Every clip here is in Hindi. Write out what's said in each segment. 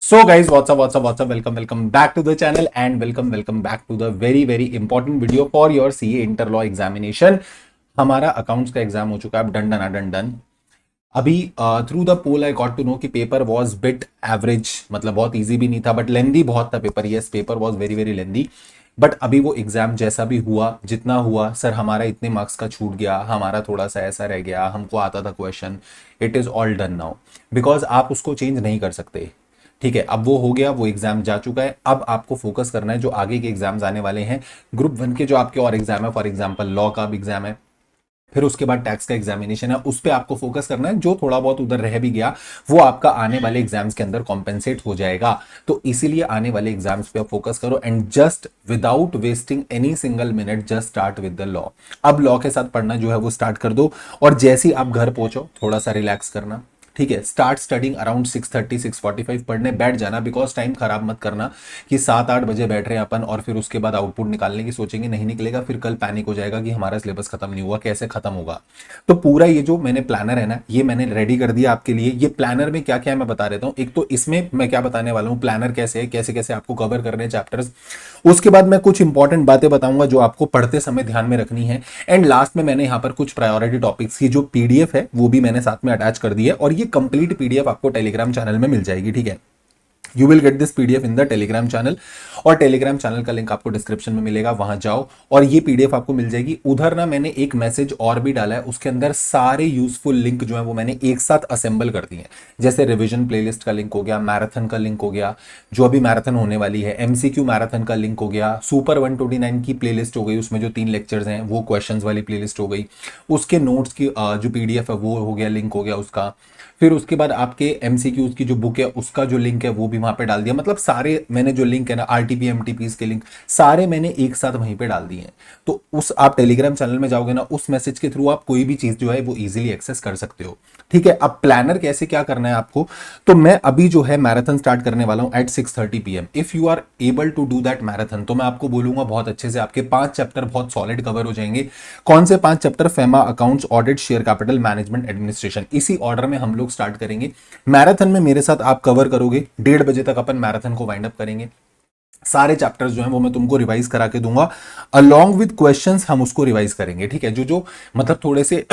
So guys, what's up, welcome back to the channel and welcome back to the very important video for your CA inter law examination. हमारा अकाउंट्स का एग्जाम हो चुका है, अब डन। अभी through the poll I got to know कि पेपर वाज बिट एवरेज, मतलब बहुत इजी भी नहीं था बट लेंदी बहुत था paper. Yes, paper was very lengthy, but अभी वो एग्जाम जैसा भी हुआ, जितना हुआ, सर हमारा इतने मार्क्स का छूट गया, हमारा थोड़ा सा ऐसा रह गया, हमको आता था question, it is all done now. Because आप उसको चेंज नहीं कर सकते। ठीक है, अब वो हो गया, वो एग्जाम जा चुका है। अब आपको फोकस करना है जो आगे के एग्जाम्स आने वाले हैं, ग्रुप 1 के जो आपके और एग्जाम है, फॉर एग्जांपल लॉ का भी एग्जाम है, फिर उसके बाद टैक्स का एग्जामिनेशन है, उस पर आपको फोकस करना है। जो थोड़ा बहुत उधर रह भी गया वो आपका आने वाले एग्जाम्स के अंदर कॉम्पेंसेट हो जाएगा। तो इसीलिए आने वाले एग्जाम्स पे आप फोकस करो and just without wasting any single minute just start with the law. अब लॉ के साथ पढ़ना जो है वो स्टार्ट कर दो, और जैसे ही आप घर पहुंचो थोड़ा सा रिलैक्स करना। ठीक है, स्टार्ट स्टडिंग अराउंड 6:30 6:45 पढ़ने बैठ जाना। बिकॉज टाइम खराब मत करना कि 7-8 बजे बैठ रहे हैं अपन और फिर उसके बाद आउटपुट निकालने की सोचेंगे, नहीं निकलेगा, फिर कल पैनिक हो जाएगा कि हमारा सिलेबस खत्म नहीं हुआ, कैसे खत्म होगा। तो पूरा ये जो मैंने प्लानर है ना, ये मैंने रेडी कर दिया आपके लिए। ये प्लानर में क्या क्या है मैं बता देता हूँ। एक तो इसमें मैं क्या बताने वाला हूँ, प्लानर कैसे है, कैसे कैसे आपको कवर करने हैं चैप्टर्स। उसके बाद मैं कुछ इंपॉर्टेंट बातें बताऊंगा जो आपको पढ़ते समय ध्यान में रखनी है। एंड लास्ट में मैंने यहाँ पर कुछ प्रायोरिटी टॉपिक्स की जो पीडीएफ है वो भी मैंने साथ में अटैच कर दी है, और ये कंप्लीट पीडीएफ आपको टेलीग्राम चैनल में मिल जाएगी। ठीक है, you will get this PDF in the Telegram channel, और टेलीग्राम चैनल का लिंक आपको डिस्क्रिप्शन में मिलेगा, वहां जाओ और ये पीडीएफ आपको मिल जाएगी। उधर ना मैंने एक मैसेज और भी डाला है, उसके अंदर सारे यूजफुल लिंक जो है वो मैंने एक साथ असेंबल कर दिए हैं। जैसे रिवीजन प्लेलिस्ट का लिंक हो गया, मैराथन का लिंक हो गया, जो अभी मैराथन होने वाली है, एमसीक्यू मैराथन का लिंक हो गया, सुपर 129 की प्लेलिस्ट हो गई, उसमें जो 3 लेक्चर्स हैं वो क्वेश्चंस वाली प्लेलिस्ट हो गई, उसके नोट्स की जो पीडीएफ है वो हो गया, लिंक हो गया उसका। फिर उसके बाद आपके एमसीक्यूज की जो बुक है उसका जो लिंक है वो भी वहां पे डाल दिया। मतलब सारे मैंने जो लिंक है ना, आरटीपी एमटीपी के लिंक सारे मैंने एक साथ वहीं पे डाल दिए हैं। तो उस आप टेलीग्राम चैनल में जाओगे ना, उस मैसेज के थ्रू आप कोई भी चीज जो है वो इजीली एक्सेस कर सकते हो। ठीक है, अब प्लानर कैसे क्या करना है आपको, तो मैं अभी जो है मैराथन स्टार्ट करने वाला हूं at 6:30 PM। If you are able to do that marathon, तो मैं आपको बोलूंगा बहुत अच्छे से आपके 5 चैप्टर बहुत सॉलिड कवर हो जाएंगे। कौन से 5 chapter? FEMA, accounts, audit, share capital, management, administration. इसी ऑर्डर में हम लोग स्टार्ट करेंगे। मैराथन में मेरे साथ आप कवर करोगे, 1:30 बजे तक अपन मैराथन को वाइंड अप करेंगे। सारे चैप्टर्स जो हैं वो मैं तुमको रिवाइज करा के दूंगा, अलोंग विद क्वेश्चंस हम उसको रिवाइज करेंगे। ठीक है, जो जो मतलब थोड़े से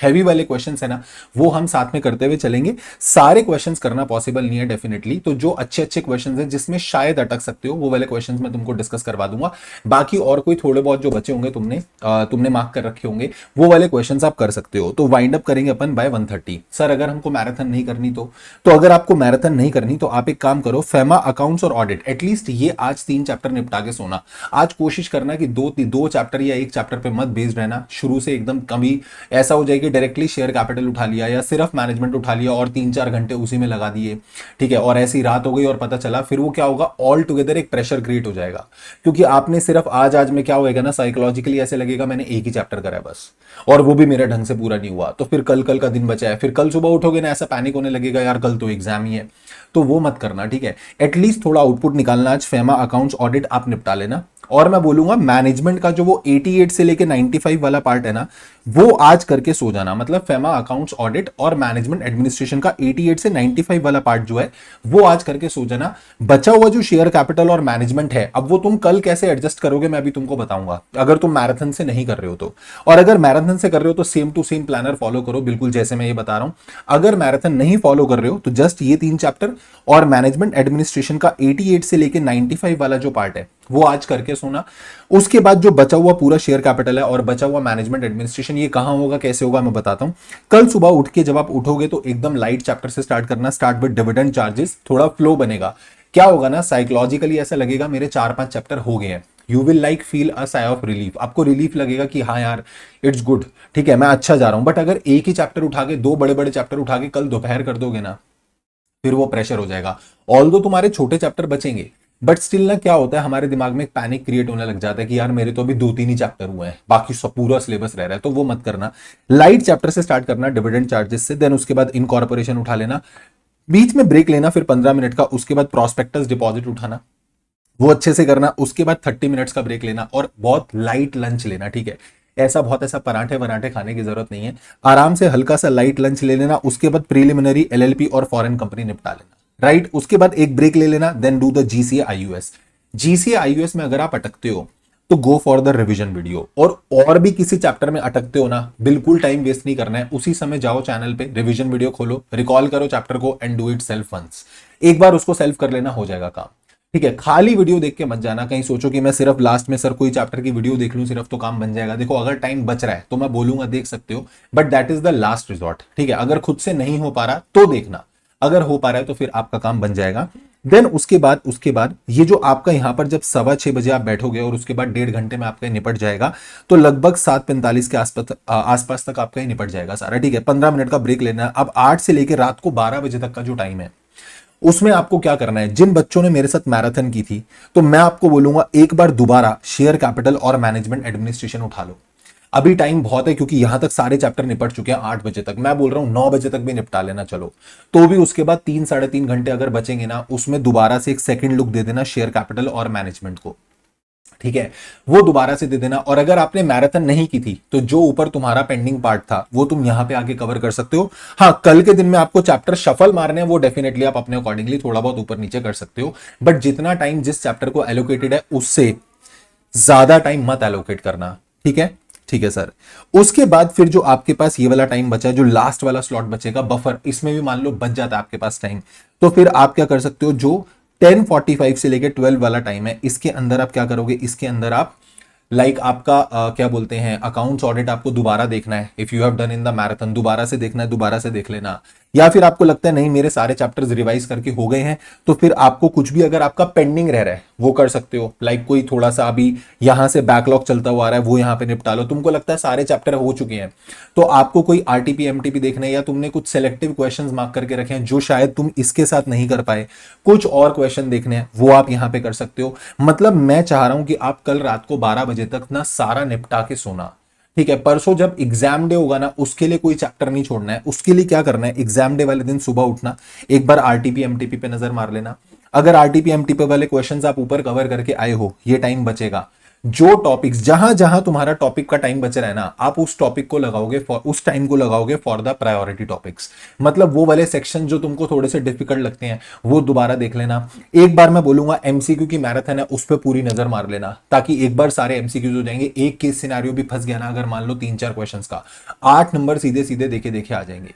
हैवी वाले क्वेश्चंस है ना, वो हम साथ में करते हुए चलेंगे। सारे क्वेश्चंस करना पॉसिबल नहीं है डेफिनेटली, तो जो अच्छे अच्छे क्वेश्चंस हैं जिसमें शायद अटक सकते हो वो वाले क्वेश्चंस मैं तुमको डिस्कस करवा दूंगा। बाकी और कोई थोड़े बहुत जो बचे होंगे तुमने मार्क कर रखे होंगे, वो वाले क्वेश्चंस आप कर सकते हो। तो वाइंड अप करेंगे अपन बाय 1:30। सर अगर हमको मैराथन नहीं करनी तो अगर आपको मैराथन नहीं करनी तो आप एक काम करो, फेमा, अकाउंट्स और ऑडिट एटलीस्ट ये आज 3 चैप्टर निपटा के सोना। आज कोशिश करना कि दो चैप्टर या एक चैप्टर पे मत बेस्ड रहना शुरू से एकदम। कभी ऐसा हो जाए कि डायरेक्टली शेयर कैपिटल उठा लिया या सिर्फ मैनेजमेंट उठा लिया और 3-4 घंटे उसी में लगा दिए। ठीक है, और ऐसी रात हो गई और पता चला, फिर वो क्या होगा, ऑल टुगेदर एक प्रेशर क्रिएट हो जाएगा। क्योंकि आपने सिर्फ आज में क्या होएगा ना, साइकोलॉजिकली ऐसे लगेगा मैंने एक ही चैप्टर करा है बस, और वो भी मेरे ढंग से पूरा नहीं हुआ। तो फिर कल का दिन बचा है, फिर कल सुबह उठोगे ना ऐसा पैनिक होने लगेगा, यार कल तो एग्जाम ही है। तो वो मत करना। ठीक है, एटलीस्ट थोड़ा आउटपुट निकालना। आज फेमा, अकाउंट्स, ऑडिट आप निपटा लेना। और मैं बोलूंगा मैनेजमेंट का जो वो 88 से लेके 95 वाला पार्ट है ना, वो आज करके सो जाना। मतलब फेमा, अकाउंट्स, ऑडिट और मैनेजमेंट एडमिनिस्ट्रेशन का 88 से 95 वाला पार्ट जो है वो आज करके सो जाना। बचा हुआ जो शेयर कैपिटल और मैनेजमेंट है, अब वो तुम कल कैसे एडजस्ट करोगे मैं अभी तुमको बताऊंगा, अगर तुम मैराथन से नहीं कर रहे हो तो। और अगर मैराथन से कर रहे हो तो same to same planner follow करो, बिल्कुल जैसे मैं ये बता रहा हूं। अगर मैराथन नहीं फॉलो कर रहे हो तो जस्ट ये 3 चैप्टर और मैनेजमेंट एडमिनिस्ट्रेशन का 88 से लेके 95 वाला जो पार्ट है वो आज करके सोना। उसके बाद जो बचा हुआ पूरा शेयर कैपिटल है और बचा हुआ मैनेजमेंट एडमिनिस्ट्रेशन, ये कहां होगा कैसे होगा मैं बताता हूं। कल सुबह उठ के जब आप उठोगे तो एकदम लाइट चैप्टर से स्टार्ट करना, स्टार्ट विद डिविडेंड चार्जेस। थोड़ा फ्लो बनेगा, क्या होगा ना, साइकोलॉजिकली ऐसा लगेगा मेरे 4-5 चैप्टर हो गए हैं। You will like feel a sigh of relief, आपको रिलीफ लगेगा कि हाँ यार इट्स गुड, ठीक है मैं अच्छा जा रहा हूं। बट अगर एक ही चैप्टर उठा के, 2 बड़े बड़े चैप्टर उठा के कल दोपहर कर दोगे ना, फिर वो प्रेशर हो जाएगा। ऑल्दो तुम्हारे छोटे चैप्टर बचेंगे, बट स्टिल ना क्या होता है, हमारे दिमाग में एक पैनिक क्रिएट होने लग जाता है कि यार मेरे तो अभी 2-3 ही चैप्टर हुए हैं, बाकी सब पूरा सिलेबस रह रहा है। तो वो मत करना, लाइट चैप्टर से स्टार्ट करना डिविडेंड चार्जेस से, देन उसके बाद इनकॉर्पोरेशन उठा लेना, बीच में ब्रेक लेना फिर 15 मिनट का, उसके बाद प्रोस्पेक्टस डिपॉजिट उठाना, वो अच्छे से करना। उसके बाद 30 मिनट्स का ब्रेक लेना और बहुत लाइट लंच लेना। ठीक है, ऐसा पराठे वराठे खाने की जरूरत नहीं है, आराम से हल्का सा लाइट लंच ले लेना। उसके बाद प्रीलिमिनरी एलएलपी और फॉरेन कंपनी निपटा लेना। राइट। उसके बाद एक ब्रेक ले लेना, then do the GCA IUS. GCA IUS में अगर आप अटकते हो तो go for the revision video, और भी किसी चैप्टर में अटकते हो ना, बिल्कुल टाइम वेस्ट नहीं करना है, उसी समय जाओ चैनल पे, रिवीजन वीडियो खोलो, रिकॉल करो चैप्टर को and do it self once. एक बार उसको सेल्फ कर लेना, हो जाएगा काम। ठीक है, खाली वीडियो देख के मत जाना, कहीं सोचो कि मैं सिर्फ लास्ट में सर कोई चैप्टर की वीडियो देख लूं सिर्फ तो काम बन जाएगा। देखो अगर टाइम बच रहा है तो मैं बोलूंगा देख सकते हो, but that is the last resort. ठीक है, अगर खुद से नहीं हो पा रहा तो देखना, अगर हो पा रहा है तो फिर आपका काम बन जाएगा। देन उसके बाद ये जो आपका यहां पर जब 6:15 बजे आप बैठोगे और उसके बाद 1.5 घंटे में आपका निपट जाएगा, तो लगभग 7:45 के आसपास तक आपका निपट जाएगा सारा। ठीक है, 15 मिनट का ब्रेक लेना है। अब 8 से लेकर रात को 12 बजे तक का जो टाइम है, उसमें आपको क्या करना है, जिन बच्चों ने मेरे साथ मैराथन की थी, तो मैं आपको बोलूंगा एक बार दोबारा शेयर कैपिटल और मैनेजमेंट एडमिनिस्ट्रेशन उठा लो। अभी टाइम बहुत है, क्योंकि यहां तक सारे चैप्टर निपट चुके हैं 8 बजे तक। मैं बोल रहा हूं 9 बजे तक भी निपटा लेना चलो, तो भी उसके बाद 3-3.5 घंटे अगर बचेंगे ना, उसमें दोबारा से एक सेकंड लुक दे देना शेयर कैपिटल और मैनेजमेंट को। ठीक है, वो दोबारा से दे देना। और अगर आपने मैराथन नहीं की थी तो जो ऊपर तुम्हारा पेंडिंग पार्ट था वो तुम यहां पे आके कवर कर सकते हो। हाँ, कल के दिन में आपको चैप्टर शफल मारने हैं, वो डेफिनेटली आप अपने अकॉर्डिंगली थोड़ा बहुत ऊपर नीचे कर सकते हो, बट जितना टाइम जिस चैप्टर को एलोकेटेड है उससे ज्यादा टाइम मत एलोकेट करना। ठीक है, ठीक है सर। उसके बाद फिर जो आपके पास ये वाला टाइम बचा है, जो लास्ट वाला स्लॉट बचेगा बफर, इसमें भी मान लो बच जाता है आपके पास टाइम, तो फिर आप क्या कर सकते हो, जो 10:45 से लेकर 12 वाला टाइम है, इसके अंदर आप क्या करोगे, इसके अंदर आप आपका क्या बोलते हैं, अकाउंट्स ऑडिट आपको दोबारा देखना है। If you have done in the marathon, दोबारा से देखना है, दोबारा से देख लेना। या फिर आपको लगता है नहीं मेरे सारे चैप्टर्स रिवाइज करके हो गए हैं, तो फिर आपको कुछ भी अगर आपका पेंडिंग रह रहा है वो कर सकते हो। कोई थोड़ा सा अभी यहां से बैकलॉग चलता हुआ आ रहा है, वो यहां पे निपटा लो। तुमको लगता है सारे चैप्टर हो चुके हैं, तो आपको कोई आरटीपी एमटीपी देखना है, या तुमने कुछ सेलेक्टिव क्वेश्चंस मार्क करके रखे हैं जो शायद तुम इसके साथ नहीं कर पाए, कुछ और क्वेश्चन देखने हैं, वो आप यहां पे कर सकते हो। मतलब मैं चाह रहा हूं कि आप कल रात को 12 बजे तक ना सारा निपटा के सोना। ठीक है, परसों जब एग्जाम डे होगा ना, उसके लिए कोई चैप्टर नहीं छोड़ना है। उसके लिए क्या करना है, एग्जाम डे वाले दिन सुबह उठना, एक बार आरटीपी एमटीपी पे नजर मार लेना। अगर आरटीपी एमटीपी वाले क्वेश्चंस आप ऊपर कवर करके आए हो, ये टाइम बचेगा। जो टॉपिक्स जहां जहां तुम्हारा टॉपिक का टाइम बच रहा है ना, आप उस टॉपिक को लगाओगे उस टाइम को लगाओगे फॉर द प्रायोरिटी टॉपिक्स। मतलब वो वाले सेक्शन जो तुमको थोड़े से डिफिकल्ट लगते हैं वो दोबारा देख लेना। एक बार मैं बोलूंगा एमसीक्यू की मैराथन है, उस पर पूरी नजर मार लेना, ताकि एक बार सारे एमसीक्यूज हो जाएंगे। एक केस सिनेरियो भी फंस गया ना, अगर मान लो 3-4 क्वेश्चन का, 8 नंबर सीधे सीधे देखे देखे आ जाएंगे,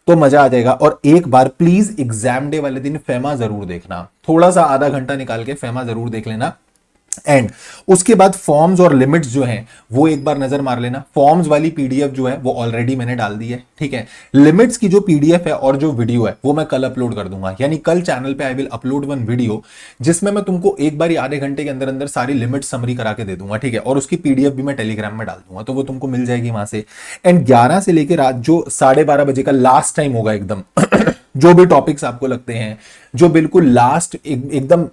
तो मजा आ जाएगा। और एक बार प्लीज एग्जाम डे वाले दिन फेमा जरूर देखना, थोड़ा सा आधा घंटा निकाल के फेमा जरूर देख लेना। एंड उसके बाद फॉर्म्स और लिमिट्स जो हैं वो एक बार नजर मार लेना। फॉर्म्स वाली पीडीएफ जो है वो ऑलरेडी मैंने डाल दी है। ठीक है, लिमिट्स की जो पीडीएफ है और जो वीडियो है वो मैं कल अपलोड कर दूंगा, यानी कल चैनल पे I will upload one video, जिसमें मैं तुमको एक बार आधे घंटे के अंदर अंदर सारी लिमिट समरी करा के दे दूंगा। ठीक है, और उसकी पीडीएफ भी मैं टेलीग्राम में डाल दूंगा, तो वो तुमको मिल जाएगी वहां से। एंड 11 से लेकर रात जो 12:30 बजे का लास्ट टाइम होगा एकदम जो भी टॉपिक्स आपको लगते हैं जो बिल्कुल लास्ट एकदम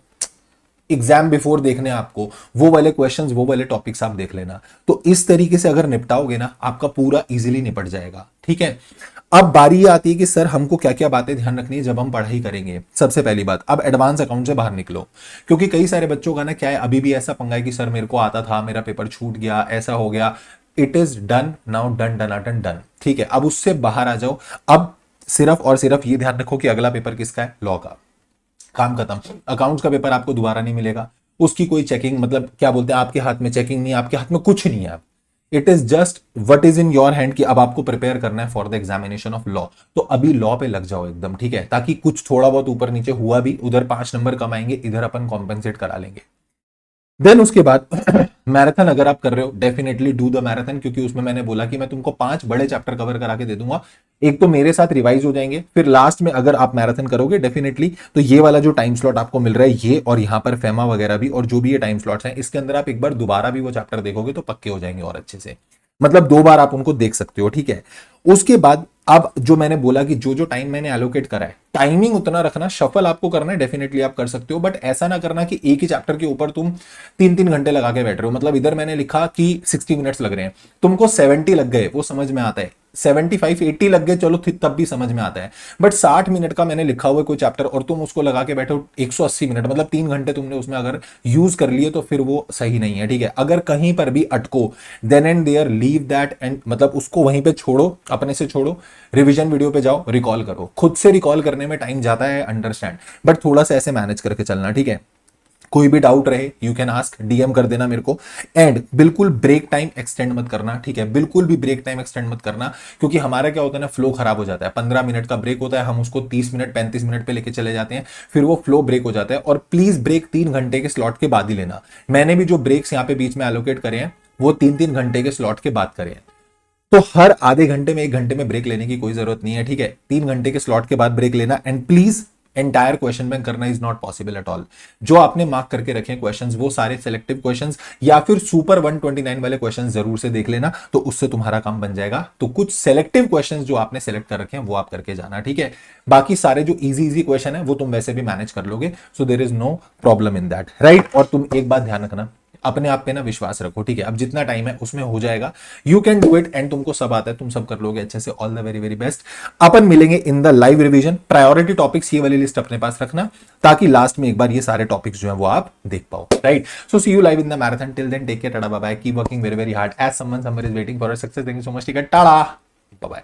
एग्जाम बिफोर देखने आपको, वो वाले क्वेश्चंस वो वाले टॉपिक्स आप देख लेना। तो इस तरीके से अगर निपटाओगे ना, आपका पूरा इजीली निपट जाएगा। ठीक है, अब बारी ये आती है कि सर हमको क्या क्या बातें ध्यान रखनी है जब हम पढ़ाई करेंगे। सबसे पहली बात, अब एडवांस अकाउंट से बाहर निकलो, क्योंकि कई सारे बच्चों का ना क्या है, अभी भी ऐसा पंगा है कि सर मेरे को आता था, मेरा पेपर छूट गया, ऐसा हो गया। It is done now, done done done done. ठीक है, अब उससे बाहर आ जाओ। अब सिर्फ और सिर्फ ये ध्यान रखो कि अगला पेपर किसका है, लॉ का। काम खत्म। अकाउंट्स का पेपर आपको दोबारा नहीं मिलेगा, उसकी कोई चेकिंग, मतलब क्या बोलते हैं, आपके हाथ में चेकिंग नहीं है, आपके हाथ में कुछ नहीं है। It is just what is in your hand कि अब आपको प्रिपेयर करना है for the examination of law. तो अभी लॉ पे लग जाओ एकदम। ठीक है, ताकि कुछ थोड़ा बहुत ऊपर नीचे हुआ भी, उधर 5 नंबर कम आएंगे, इधर अपन कॉम्पेंसेट करा लेंगे। देन उसके बाद मैराथन अगर आप कर रहे हो, डेफिनेटली डू द मैराथन, क्योंकि उसमें मैंने बोला कि मैं तुमको 5 बड़े चैप्टर कवर करा के दे दूंगा। एक तो मेरे साथ रिवाइज हो जाएंगे, फिर लास्ट में अगर आप मैराथन करोगे डेफिनेटली, तो ये वाला जो टाइम स्लॉट आपको मिल रहा है ये, और यहां पर फेमा वगैरह भी, और जो भी ये टाइम स्लॉट्स हैं, इसके अंदर आप एक बार दोबारा भी वो चैप्टर देखोगे तो पक्के हो जाएंगे और अच्छे से। मतलब 2 बार आप उनको देख सकते हो। ठीक है, उसके बाद अब जो मैंने बोला कि जो जो टाइम मैंने एलोकेट करा है, टाइमिंग उतना रखना। शफल आपको करना है, डेफिनेटली आप कर सकते हो, बट ऐसा ना करना कि एक ही चैप्टर के ऊपर तुम 3-3 घंटे लगा के बैठ रहे हो। मतलब इधर मैंने लिखा कि 60 मिनट्स लग रहे हैं, तुमको 70 लग गए, वो समझ में आता है। 75-80 लग गए चलो तब भी समझ में आता है, बट 60 मिनट का मैंने लिखा हुआ है कोई चैप्टर और तुम उसको लगा के बैठो 180 मिनट, मतलब 3 घंटे तुमने उसमें अगर यूज कर लिए तो फिर वो सही नहीं है, ठीक है। अगर कहीं पर भी अटको then and there leave that end मतलब उसको वहीं पे छोड़ो, अपने से छोड़ो, रिवीजन वीडियो पे जाओ, रिकॉल करो। खुद से रिकॉल करने में टाइम जाता है, अंडरस्टैंड, बट थोड़ा सा ऐसे मैनेज करके चलना, ठीक है। कोई भी डाउट रहे यू कैन आस्क, डीएम कर देना मेरे को। एंड बिल्कुल ब्रेक टाइम एक्सटेंड मत करना, ठीक है, बिल्कुल भी ब्रेक टाइम एक्सटेंड मत करना, क्योंकि हमारा क्या होता है ना, फ्लो खराब हो जाता है। 15 मिनट का ब्रेक होता है, हम उसको 30 मिनट 35 मिनट पे लेके चले जाते हैं, फिर वो फ्लो ब्रेक हो जाता है। और प्लीज ब्रेक 3 घंटे के स्लॉट के बाद ही लेना। मैंने भी जो ब्रेक्स यहाँ पे बीच में एलोकेट करे हैं वो 3-3 घंटे के स्लॉट के बाद करे हैं, तो हर आधे घंटे में 1 घंटे में ब्रेक लेने की कोई जरूरत नहीं है, ठीक है। 3 घंटे के स्लॉट के बाद ब्रेक लेना। And please entire question bank करना is not possible at all. जो आपने मार्क करके रखे क्वेश्चंस वो सारे सिलेक्टिव क्वेश्चंस या फिर सुपर 129 वाले क्वेश्चंस जरूर से देख लेना, तो उससे तुम्हारा काम बन जाएगा। तो कुछ सिलेक्टिव क्वेश्चंस जो आपने सेलेक्ट कर रखे हैं वो आप करके जाना, ठीक है। बाकी सारे जो इजी इजी क्वेश्चन है वो तुम वैसे भी मैनेज कर लोगे, so there is no problem in that, right. और तुम एक बात ध्यान रखना, अपने आप पे ना विश्वास रखो, ठीक है। अब जितना टाइम है उसमें हो जाएगा, you can do it and तुमको सब आता है, तुम सब कर लोगे अच्छे से। All the very very best. अपन मिलेंगे in the live revision. Priority topics ये वाली लिस्ट अपने पास रखना, ताकि लास्ट में एक बार ये सारे टॉपिक्स जो है वो आप देख पाओ, right. So see you live in the marathon, till then take care, tata bye bye, keep working very very hard as someone somewhere is waiting for your success. Thank you so much, ठीक है, टाटा बाय बाय।